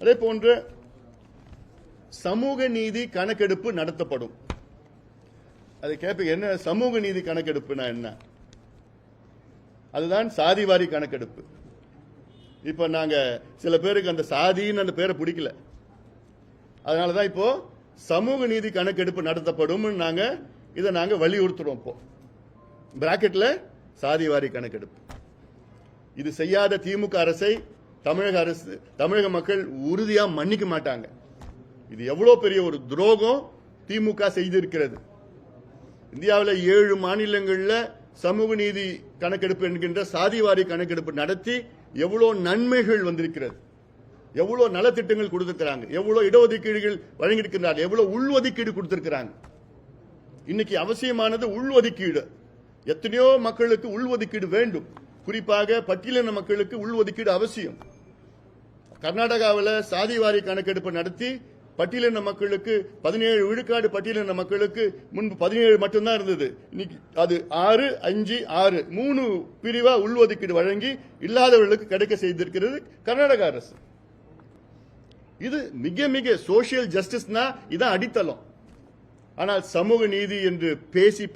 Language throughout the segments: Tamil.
அதே போன்று சமூக நீதி கணக்கெடுப்பு நடத்தப்படும். அது கேட்ப என்ன சமூக நீதி கணக்கெடுப்புனா என்ன? அதுதான் சாதிவாரி கணக்கெடுப்பு. இப்ப நாங்க சில பேருக்கு அந்த சாதின்னு அந்த பேரை பிடிக்கல, அதனாலதான் இப்போ சமூக நீதி கணக்கெடுப்பு நடத்தப்படும் இதை நாங்க வலியுறுத்துறோம். இப்போ பிராக்கெட்ல சாதிவாரி கணக்கெடுப்பு. இது செய்யாத திமுக அரசை தமிழக மக்கள் உறுதியா மன்னிக்க மாட்டாங்க. இது எவ்வளவு பெரிய ஒரு துரோகம் திமுக செய்திருக்கிறது. இந்தியாவில் 7 மாநிலங்கள்ல சமூக நீதி கணக்கெடுப்பு என்கின்ற சாதிவாரி கணக்கெடுப்பு நடத்தி எவ்வளவு நன்மைகள் வந்திருக்கிறது, எவ்வளவு நலத்திட்டங்கள் கொடுத்திருக்கிறாங்க, எவ்வளவு இடஒதுக்கீடுகள் வழங்கியிருக்கிறாங்க, எவ்வளவு உள்ஒதுக்கீடு கொடுத்திருக்கிறாங்க. இன்னைக்கு அவசியமானது உள்ஒதுக்கீடு. எத்தனையோ மக்களுக்கு உள்ஒதுக்கீடு வேண்டும், குறிப்பாக பட்டியலின மக்களுக்கு உள்ஒதுக்கீடு அவசியம். கர்நாடகாவில் சாதிவாரி கணக்கெடுப்பு நடத்தி பட்டியலின மக்களுக்கு 17 விழுக்காடு பட்டியலின மக்களுக்கு முன்பு 17 மட்டும்தான் இருந்தது. இன்னைக்கு அது 6, 5, 6 3 பிரிவா உள்ஒதுக்கீடு வழங்கி இல்லாதவர்களுக்கு கிடைக்க செய்திருக்கிறது கர்நாடக அரசு. இது மிக மிக சோசியல் ஜஸ்டிஸ்னா இதான் அடித்தளம். ஆனால் சமூக நீதி என்று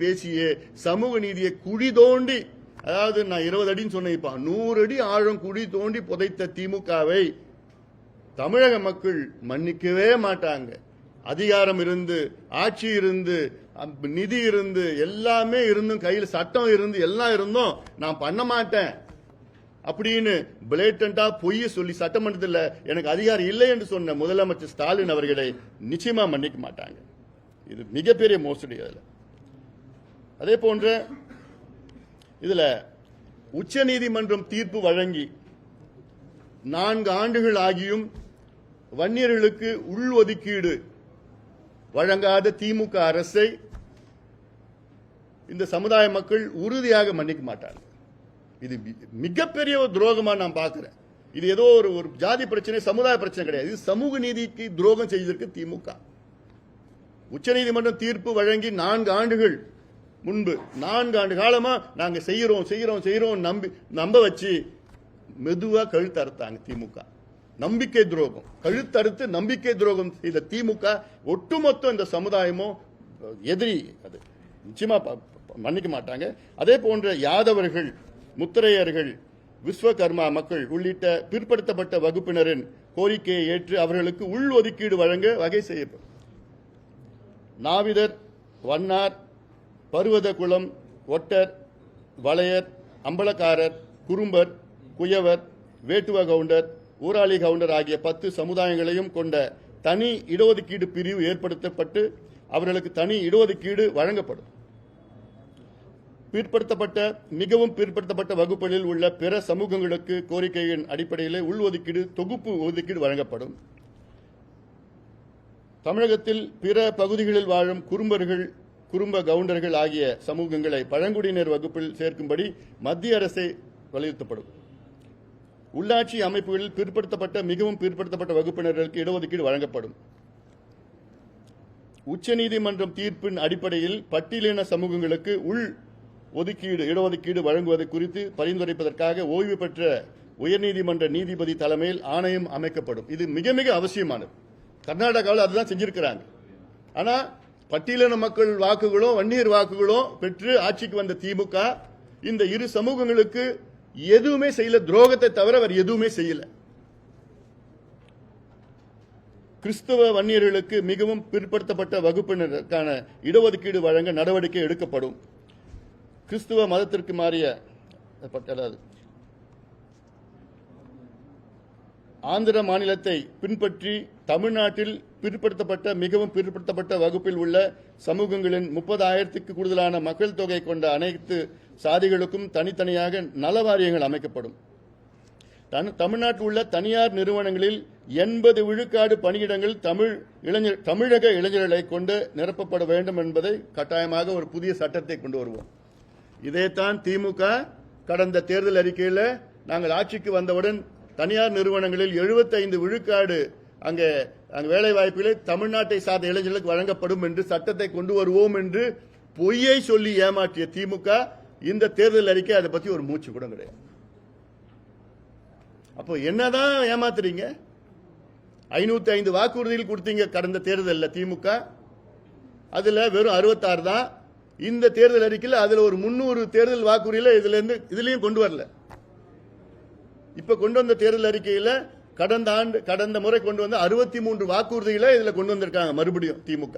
பேசியே சமூக நீதியை குழி தோண்டி, அதாவது நான் 20 அடின்னு சொன்னேன், 100 அடி ஆழம் குழி தோண்டி புதைத்த திமுகவை தமிழக மக்கள் மன்னிக்கவே மாட்டாங்க. அதிகாரம் இருந்து, ஆட்சி இருந்து, நிதி இருந்து, எல்லாமே இருந்தும், கையில் சட்டம் இருந்து, எல்லாம் இருந்தும் நான் பண்ண மாட்டேன் அப்படின்னு பிளேட்டண்டா பொய்ய சொல்லி சட்டமன்றத்தில் எனக்கு அதிகாரம் இல்லை என்று சொன்ன முதலமைச்சர் ஸ்டாலின் அவர்களை நிச்சயமா மன்னிக்க மாட்டாங்க. இது மிகப்பெரிய மோசடி. அதே போன்ற இதுல உச்ச நீதிமன்றம் தீர்ப்பு வழங்கி 4 ஆண்டுகள் ஆகியும் வன்னியர்களுக்கு உள்ஒதுக்கீடு வழங்காத திமுக அரசை இந்த சமுதாய மக்கள் உறுதியாக மன்னிக்க மாட்டார்கள். இது மிகப்பெரிய ஒரு துரோகமா நான் பார்க்கிறேன். இது ஏதோ ஒரு ஜாதி பிரச்சனை, சமுதாய பிரச்சனை கிடையாது. இது சமூக நீதிக்கு துரோகம் செய்திருக்கு திமுக. உச்சநீதிமன்றம் தீர்ப்பு வழங்கி 4 ஆண்டுகள் முன்பு 4 ஆண்டு காலமா நாங்க செய்யறோம் நம்ப வச்சு மெதுவா கழுத்தறுத்தாங்க திமுக. நம்பிக்கை துரோகம், கழுத்தறுத்து நம்பிக்கை துரோகம் செய்த திமுக ஒட்டுமொத்த இந்த சமுதாயமும் எதிரி. அது நிச்சயமா மன்னிக்க மாட்டாங்க. அதே போன்ற யாதவர்கள், முத்திரையர்கள், விஸ்வகர்மா மக்கள் உள்ளிட்ட பிற்படுத்தப்பட்ட வகுப்பினரின் கோரிக்கையை ஏற்று அவர்களுக்கு உள்ஒதுக்கீடு வழங்க வகை செய்யப்படும். நாவிதர், வண்ணார், பருவதகுளம், ஒட்டர், வளையர், அம்பலக்காரர், குறும்பர், குயவர், வேட்டுவ கவுண்டர், ஊராளி கவுண்டர் ஆகிய 10 சமுதாயங்களையும் கொண்ட தனி இடஒதுக்கீடு பிரிவு ஏற்படுத்தப்பட்டு அவர்களுக்கு தனி இடஒதுக்கீடு வழங்கப்படும். மிகவும் பிற்படுத்தப்பட்ட வகுப்புகளில் உள்ள பிற சமூகங்களுக்கு கோரிக்கையின் அடிப்படையில் உள்ஒதுக்கீடு தொகுப்பு ஒதுக்கீடு வழங்கப்படும். தமிழகத்தில் பிற பகுதிகளில் வாழும் குறும்பர்கள், குறும்ப கவுண்டர்கள் ஆகிய சமூகங்களை பழங்குடியினர் வகுப்பில் சேர்க்கும்படி மத்திய அரசை வலியுறுத்தப்படும். உள்ளாட்சி அமைப்புகளில் மிகவும் பிற்படுத்தப்பட்ட வகுப்பினர்களுக்கு இடஒதுக்கீடு வழங்கப்படும். உச்சநீதிமன்றம் தீர்ப்பின் அடிப்படையில் பட்டியலின சமூகங்களுக்கு இடஒதுக்கீடு வழங்குவது குறித்து பரிந்துரைப்பதற்காக ஓய்வு பெற்ற உயர்நீதிமன்ற நீதிபதி தலைமையில் ஆணையம் அமைக்கப்படும். இது மிக மிக அவசியமானது. கர்நாடகாவில் அதுதான் செஞ்சிருக்கிறாங்க. ஆனா பட்டியலின மக்கள் வாக்குகளோ வன்னியர் வாக்குகளோ பெற்று ஆட்சிக்கு வந்த திமுக இந்த இரு சமூகங்களுக்கு எதுவுமே செய்யல, துரோகத்தை தவிர அவர் எதுவுமே செய்யல. கிறிஸ்தவ வன்னியர்களுக்கு மிகவும் பிற்படுத்தப்பட்ட வகுப்பினருக்கான இடஒதுக்கீடு வழங்க நடவடிக்கை எடுக்கப்படும். கிறிஸ்துவ மதத்திற்கு மாறிய ஆந்திர மாநிலத்தை பின்பற்றி தமிழ்நாட்டில் மிகவும் பிற்படுத்தப்பட்ட வகுப்பில் உள்ள சமூகங்களின் 30,000க்கு கூடுதலான மக்கள் தொகை கொண்ட அனைத்து சாதிகளுக்கும் தனித்தனியாக நலவாரியங்கள் அமைக்கப்படும். தமிழ்நாட்டில் உள்ள தனியார் நிறுவனங்களில் 80 விழுக்காடு பணியிடங்கள் தமிழக இளைஞர்களை கொண்டு நிரப்பப்பட வேண்டும் என்பதை கட்டாயமாக ஒரு புதிய சட்டத்தை கொண்டு வருவோம். இதைத்தான் திமுக கடந்த தேர்தல் அறிக்கையில் நாங்கள் ஆட்சிக்கு வந்தவுடன் தனியார் நிறுவனங்களில் 75 விழுக்காடு அங்கே வேலை வாய்ப்புகளை தமிழ்நாட்டை சார்ந்த இளைஞர்களுக்கு வழங்கப்படும் என்று சட்டத்தை கொண்டு வருவோம் என்று பொய்யை சொல்லி ஏமாற்றிய திமுக இந்த தேர்தல் அறிக்கை அதை பத்தி ஒரு மூச்சு கூட கிடையாது. அப்போ என்னதான் ஏமாத்துறீங்க? 505 வாக்குறுதிகள் கொடுத்தீங்க கடந்த தேர்தலில் திமுக. அதுல வெறும் 66 தான். இந்த தேர்தல் அறிக்கையில் அதுல ஒரு 300 தேர்தல் வாக்குறுதியில இதுலயும் கொண்டு வரல. இப்ப கொண்டு வந்த தேர்தல் அறிக்கையில கடந்த முறை கொண்டு வந்த 63 வாக்குறுதிகளை இதுல கொண்டு வந்திருக்காங்க மறுபடியும் திமுக.